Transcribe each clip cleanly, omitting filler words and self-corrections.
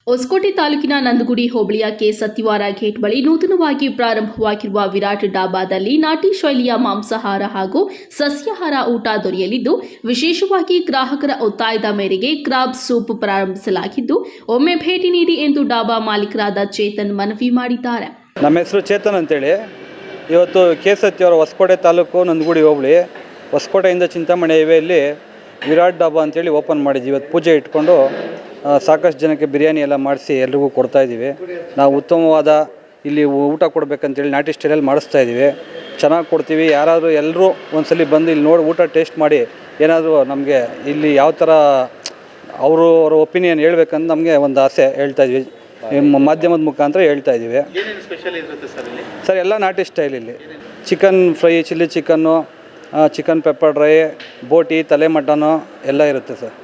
ಹೊಸಕೋಟೆ ತಾಲೂಕಿನ ನಂದಗುಡಿ ಹೋಬಳಿಯ K ಸತ್ತಿವಾರ gate ಬಳಿ ನೂತನವಾಗಿ ಪ್ರಾರಂಭವಾಗಿರುವ ವಿರಾಟ್ ಡಾಬಾದಲ್ಲಿ ನಾಟಿ ಶೈಲಿಯ ಮಾಂಸಾಹಾರ ಹಾಗೂ ಸಸ್ಯಾಹಾರ ಊಟ ದೊರೆಯಲಿದ್ದು, ವಿಶೇಷವಾಗಿ ಗ್ರಾಹಕರ ಒತ್ತಾಯದ ಮೇರೆಗೆ ಕ್ರಾಬ್ ಸೂಪ್ ಪ್ರಾರಂಭಿಸಲಾಗಿದ್ದು, ಒಮ್ಮೆ ಭೇಟಿ ನೀಡಿ ಎಂದು ಡಾಬಾ ಮಾಲೀಕರಾದ ಚೇತನ್ ಮನವಿ ಮಾಡಿದ್ದಾರೆ. ನಮ್ಮ ಹೆಸರು ಚೇತನ್ ಅಂತೇಳಿ. ಇವತ್ತು ಕೆ ಸತ್ತಿವಾರ ಹೊಸಕೋಟೆ ತಾಲೂಕು ನಂದಗುಡಿ ಹೋಬಳಿ ಹೊಸಕೋಟೆಯಿಂದ ಚಿಂತಾಮಣಿ ಹೈವೇಯಲ್ಲಿ ವಿರಾಟ್ ಡಾಬಾ ಅಂತೇಳಿ ಓಪನ್ ಮಾಡಿದ್ವಿ. ಇವತ್ತು ಪೂಜೆ ಇಟ್ಕೊಂಡು ಸಾಕಷ್ಟು ಜನಕ್ಕೆ ಬಿರಿಯಾನಿ ಎಲ್ಲ ಮಾಡಿಸಿ ಎಲ್ರಿಗೂ ಕೊಡ್ತಾಯಿದ್ದೀವಿ. ನಾವು ಉತ್ತಮವಾದ ಇಲ್ಲಿ ಊಟ ಕೊಡಬೇಕಂತೇಳಿ ನಾಟಿ ಸ್ಟೈಲಲ್ಲಿ ಮಾಡಿಸ್ತಾ ಇದ್ದೀವಿ. ಚೆನ್ನಾಗಿ ಕೊಡ್ತೀವಿ. ಯಾರಾದರೂ ಎಲ್ಲರೂ ಒಂದ್ಸಲಿ ಬಂದು ಇಲ್ಲಿ ನೋಡಿ ಊಟ ಟೇಸ್ಟ್ ಮಾಡಿ ಏನಾದರೂ ನಮಗೆ ಇಲ್ಲಿ ಯಾವ ಥರ ಅವರ ಒಪಿನಿಯನ್ ಹೇಳ್ಬೇಕಂತ ನಮಗೆ ಒಂದು ಆಸೆ ಹೇಳ್ತಾಯಿದ್ವಿ. ನಿಮ್ಮ ಮಾಧ್ಯಮದ ಮುಖಾಂತರ ಹೇಳ್ತಾ ಇದ್ದೀವಿ. ಸರ್ ಎಲ್ಲ ನಾಟಿ ಸ್ಟೈಲ್ ಇಲ್ಲಿ chicken fry, chilli chicken, chicken pepper dry, ಬೋಟಿ, ತಲೆ ಮಟನು ಎಲ್ಲ ಇರುತ್ತೆ ಸರ್.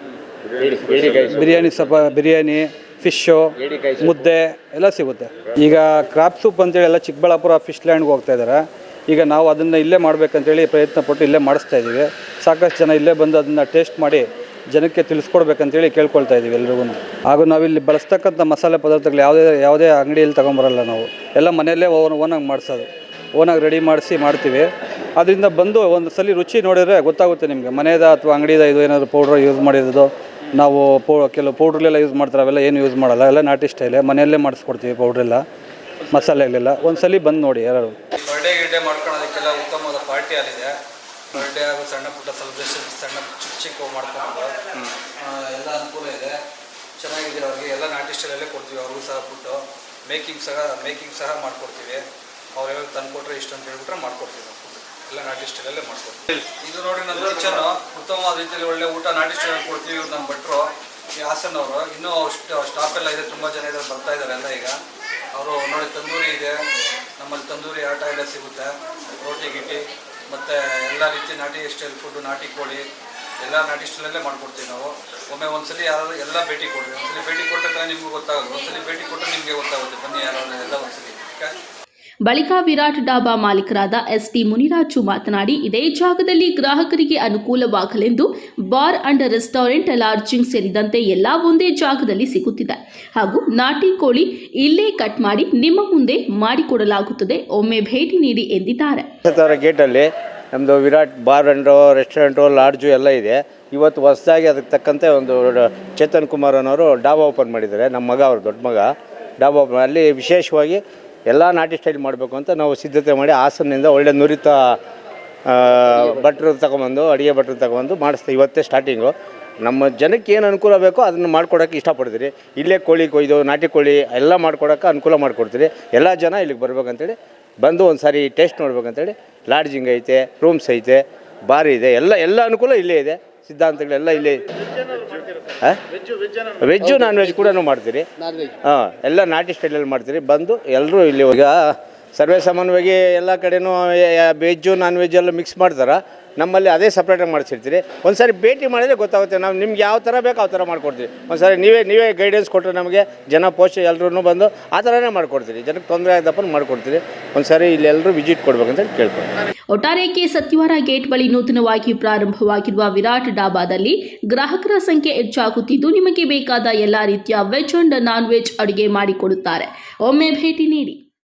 ಬಿರಿಯಾನಿ, ಬಿರಿಯಾನಿ, ಫಿಶ್ಶು, ಮುದ್ದೆ ಎಲ್ಲ ಸಿಗುತ್ತೆ. ಈಗ ಕ್ರಾಬ್ ಸೂಪ್ ಅಂತೇಳಿ ಎಲ್ಲ ಚಿಕ್ಕಬಳ್ಳಾಪುರ ಫಿಶ್ ಲ್ಯಾಂಡ್ಗೆ ಹೋಗ್ತಾ ಇದ್ದಾರೆ. ಈಗ ನಾವು ಅದನ್ನು ಇಲ್ಲೇ ಮಾಡಬೇಕಂತೇಳಿ ಪ್ರಯತ್ನ ಪಟ್ಟು ಇಲ್ಲೇ ಮಾಡಿಸ್ತಾ ಇದ್ದೀವಿ. ಸಾಕಷ್ಟು ಜನ ಇಲ್ಲೇ ಬಂದು ಅದನ್ನು ಟೇಸ್ಟ್ ಮಾಡಿ ಜನಕ್ಕೆ ತಿಳಿಸ್ಕೊಡ್ಬೇಕಂತೇಳಿ ಕೇಳ್ಕೊಳ್ತಾ ಇದ್ದೀವಿ ಎಲ್ರಿಗೂ. ಹಾಗೂ ನಾವಿಲ್ಲಿ ಬಳಸ್ತಕ್ಕಂಥ ಮಸಾಲೆ ಪದಾರ್ಥಗಳು ಯಾವುದೇ ಅಂಗಡಿಯಲ್ಲಿ ತೊಗೊಂಬರಲ್ಲ. ನಾವು ಎಲ್ಲ ಮನೆಯಲ್ಲೇ ಓನಾಗಿ ಮಾಡಿಸೋದು, ಓನಾಗಿ ರೆಡಿ ಮಾಡಿಸಿ ಮಾಡ್ತೀವಿ. ಅದರಿಂದ ಬಂದು ಒಂದು ಸಲ ರುಚಿ ನೋಡಿದರೆ ಗೊತ್ತಾಗುತ್ತೆ ನಿಮಗೆ, ಮನೆಯದ ಅಥವಾ ಅಂಗಡಿದ ಇದು ಏನಾದರೂ ಪೌಡ್ರ್ ಯೂಸ್ ಮಾಡಿರೋದು. ನಾವು ಕೆಲವು ಪೌಡ್ರೆಲ್ಲ ಯೂಸ್ ಮಾಡ್ತಾರೆ, ಅವೆಲ್ಲ ಏನು ಯೂಸ್ ಮಾಡಲ್ಲ. ಎಲ್ಲ ನಾಟಿ ಸ್ಟೈಲೇ, ಮನೆಯಲ್ಲೇ ಮಾಡಿಸ್ಕೊಡ್ತೀವಿ. ಪೌಡ್ರೆಲ್ಲ ಮಸಾಲೆಗಳೆಲ್ಲ ಒಂದ್ಸಲಿ ಬಂದು ನೋಡಿ. ಯಾರು ಬರ್ಡೇ ಮಾಡ್ಕೊಳ್ಳೋದಕ್ಕೆಲ್ಲ ಉತ್ತಮವಾದ ಪಾರ್ಟಿ ಅಲ್ಲಿದೆ. ಬರ್ಡೇ ಹಾಗೂ ಸಣ್ಣ ಪುಟ್ಟ ಸೆಲೆಬ್ರೇಷನ್, ಸಣ್ಣ ಚಿಕ್ಕ ಮಾಡ್ಕೊಂಡು ಎಲ್ಲ ಅನುಕೂಲ ಇದೆ. ಚೆನ್ನಾಗಿದೆ. ಅವ್ರಿಗೆ ಎಲ್ಲ ನಾಟಿ ಸ್ಟೈಲಲ್ಲೇ ಕೊಡ್ತೀವಿ. ಅವ್ರಿಗೂ ಸಹ ಫುಡ್ಡು ಮೇಕಿಂಗ್ ಸಹ ಮಾಡಿಕೊಡ್ತೀವಿ. ಅವ್ರು ತಂದು ಕೊಟ್ಟರೆ ಇಷ್ಟು ಅಂತ ಹೇಳ್ಬಿಟ್ರೆ ಮಾಡ್ಕೊಡ್ತೀವಿ. ಎಲ್ಲ ನಾಟಿ ಸ್ಟೈಲಲ್ಲೇ ಮಾಡ್ಕೊಡ್ತೀವಿ. ಇದು ನೋಡಿ ನಮ್ಮ ಕಿಚನ್ನು ಉತ್ತಮವಾದ ರೀತಿಯಲ್ಲಿ ಒಳ್ಳೆ ಊಟ ನಾಟಿ ಸ್ಟೈಲಲ್ಲಿ ಕೊಡ್ತೀವಿ. ನಮ್ಮ ಭಟ್ರು ಈ ಹಾಸನ್ ಅವರು ಇನ್ನೂ ಸ್ಟಾಫ್ ಎಲ್ಲ ಇದೆ, ತುಂಬ ಜನ ಇದ್ದಾರೆ, ಬರ್ತಾ ಇದ್ದಾರೆ ಎಲ್ಲ. ಈಗ ಅವರು ನೋಡಿ ತಂದೂರಿ ಇದೆ, ನಮ್ಮಲ್ಲಿ ತಂದೂರಿ ಆಟ ಎಲ್ಲ ಸಿಗುತ್ತೆ, ರೋಟಿ ಗಿಟಿ ಮತ್ತು ಎಲ್ಲ ರೀತಿ ನಾಟಿ ಸ್ಟೈಲ್ ಫುಡ್ಡು, ನಾಟಿ ಕೋಳಿ ಎಲ್ಲ ನಾಟಿ ಸ್ಟೈಲಲ್ಲೇ ಮಾಡ್ಕೊಡ್ತೀವಿ ನಾವು. ಒಂದ್ಸಲಿ ಯಾರಾದರೂ ಎಲ್ಲ ಭೇಟಿ ಕೊಡ್ತೀವಿ. ಒಂದ್ಸಲಿ ಭೇಟಿ ಕೊಟ್ಟರೆ ನಿಮಗೂ ಗೊತ್ತಾಗೋದು, ಒಂದ್ಸಲಿ ಭೇಟಿ ಕೊಟ್ಟರೆ ನಿಮಗೆ ಗೊತ್ತಾಗುತ್ತೆ. ಬನ್ನಿ ಯಾರಾದರೂ ಎಲ್ಲ ಒಂದ್ಸಲಿ. ಬಳಿಕ ವಿರಾಟ್ ಡಾಬಾ ಮಾಲೀಕರಾದ ಎಸ್ಟಿ ಮುನಿರಾಜು ಮಾತನಾಡಿ, ಇದೇ ಜಾಗದಲ್ಲಿ ಗ್ರಾಹಕರಿಗೆ ಅನುಕೂಲವಾಗಲೆಂದು ಬಾರ್ ಅಂಡ್ ರೆಸ್ಟೋರೆಂಟ್, ಲಾಡ್ಜಿಂಗ್ ಸೇರಿದಂತೆ ಎಲ್ಲ ಒಂದೇ ಜಾಗದಲ್ಲಿ ಸಿಗುತ್ತಿದೆ ಹಾಗೂ ನಾಟಿ ಕೋಳಿ ಇಲ್ಲೇ ಕಟ್ ಮಾಡಿ ನಿಮ್ಮ ಮುಂದೆ ಮಾಡಿಕೊಡಲಾಗುತ್ತದೆ. ಒಮ್ಮೆ ಭೇಟಿ ನೀಡಿ ಎಂದಿದ್ದಾರೆ. ಗೇಟಲ್ಲಿ ನಮ್ಮದು Virat bar and restaurant, lodge ಎಲ್ಲ ಇದೆ. ಇವತ್ತು ಹೊಸದಾಗಿ ಅದಕ್ಕೆ ತಕ್ಕಂತೆ ಒಂದು ಚೇತನ್ ಕುಮಾರ್ ಅನ್ನೋರು ಡಾಬಾ ಓಪನ್ ಮಾಡಿದ್ದಾರೆ. ನಮ್ಮ ಮಗ, ಅವ್ರ ದೊಡ್ಡ ಮಗ ಡಾಬಾ ಓಪನ್. ಅಲ್ಲಿ ವಿಶೇಷವಾಗಿ ಎಲ್ಲ ನಾಟಿ ಸ್ಟೈಲ್ ಮಾಡಬೇಕು ಅಂತ ನಾವು ಸಿದ್ಧತೆ ಮಾಡಿ ಹಾಸನಿಂದ ಒಳ್ಳೆ ನುರಿತ ಭಟ್ರು ತಗೊಂಬಂದು, ಅಡುಗೆ ಭಟ್ರು ತಗೊಂಬಂದು ಮಾಡಿಸ್ತೀವಿ. ಇವತ್ತೇ ಸ್ಟಾರ್ಟಿಂಗು. ನಮ್ಮ ಜನಕ್ಕೆ ಏನು ಅನುಕೂಲ ಬೇಕೋ ಅದನ್ನು ಮಾಡ್ಕೊಡೋಕ್ಕೆ ಇಷ್ಟಪಡ್ತೀರಿ. ಇಲ್ಲೇ ಕೋಳಿ ಕೊಯ್ದು ನಾಟಿ ಕೋಳಿ ಎಲ್ಲ ಮಾಡ್ಕೊಡೋಕ್ಕೆ ಅನುಕೂಲ ಮಾಡಿಕೊಡ್ತೀರಿ. ಎಲ್ಲ ಜನ ಇಲ್ಲಿಗೆ ಬರ್ಬೇಕಂತೇಳಿ, ಬಂದು ಒಂದು ಸಾರಿ ಟೇಸ್ಟ್ ನೋಡ್ಬೇಕಂತೇಳಿ. ಲಾಡ್ಜಿಂಗ್ ಐತೆ, ರೂಮ್ಸ್ ಐತೆ, ಬಾರ್ ಇದೆ, ಎಲ್ಲ ಅನುಕೂಲ ಇಲ್ಲೇ ಇದೆ. ಸಿದ್ಧಾಂತಗಳೆಲ್ಲ ಇಲ್ಲೇ. ವೆಜ್ಜು ನಾನ್ ವೆಜ್ ಕೂಡ ಮಾಡ್ತೀರಿ. ಎಲ್ಲ ನಾಟಿ ಸ್ಟೈಲಲ್ಲಿ ಮಾಡ್ತೀರಿ. ಬಂದು ಎಲ್ಲರೂ ಇಲ್ಲಿ. ಈಗ ಸರ್ವೇ ಸಾಮಾನ್ಯವಾಗಿ ಎಲ್ಲ ಕಡೆನೂ ವೆಜ್ಜು ನಾನ್ ವೆಜ್ ಎಲ್ಲ ಮಿಕ್ಸ್ ಮಾಡ್ತಾರೆ. ನಮ್ಮಲ್ಲಿ ಅದೇ ಸಪ್ರೇಟಾಗಿ ಮಾಡಿಸಿರ್ತೀರಿ. ಒಂದು ಸಾರಿ ಭೇಟಿ ಮಾಡಿದರೆ ಗೊತ್ತಾಗುತ್ತೆ. ನಾವು ನಿಮ್ಗೆ ಯಾವ ಥರ ಬೇಕು ಆ ಥರ ಮಾಡ್ಕೊಡ್ತೀವಿ. ಒಂದು ಸಾರಿ ನೀವೇ ಗೈಡೆನ್ಸ್ ಕೊಟ್ಟರೆ ನಮಗೆ ಜನ ಪೋಸ್ಟ್ ಎಲ್ಲರೂ ಬಂದು ಆ ಥರನೇ ಮಾಡಿಕೊಡ್ತೀರಿ. ಜನಕ್ಕೆ ತೊಂದರೆ ಆಗದಪ್ಪ ಮಾಡಿಕೊಡ್ತೀರಿ. ಒಂದು ಸಾರಿ ಇಲ್ಲಿ ಎಲ್ಲರೂ ವಿಸಿಟ್ ಕೊಡ್ಬೇಕಂತ ಕೇಳ್ಕೊಂಡು. ಒಟ್ಟಾರೆ ಕೆ ಸತ್ತಿವಾರ ಗೇಟ್ ಬಳಿ ನೂತನವಾಗಿ ಪ್ರಾರಂಭವಾಗಿರುವ ವಿರಾಟ್ ಡಾಬಾದಲ್ಲಿ ಗ್ರಾಹಕರ ಸಂಖ್ಯೆ ಹೆಚ್ಚಾಗುತ್ತಿದ್ದು, ನಿಮಗೆ ಬೇಕಾದ ಎಲ್ಲ ರೀತಿಯ ವೆಜ್ ಅಂಡ್ ನಾನ್ ವೆಜ್ ಅಡುಗೆ ಮಾಡಿಕೊಡುತ್ತಾರೆ. ಒಮ್ಮೆ ಭೇಟಿ ನೀಡಿ.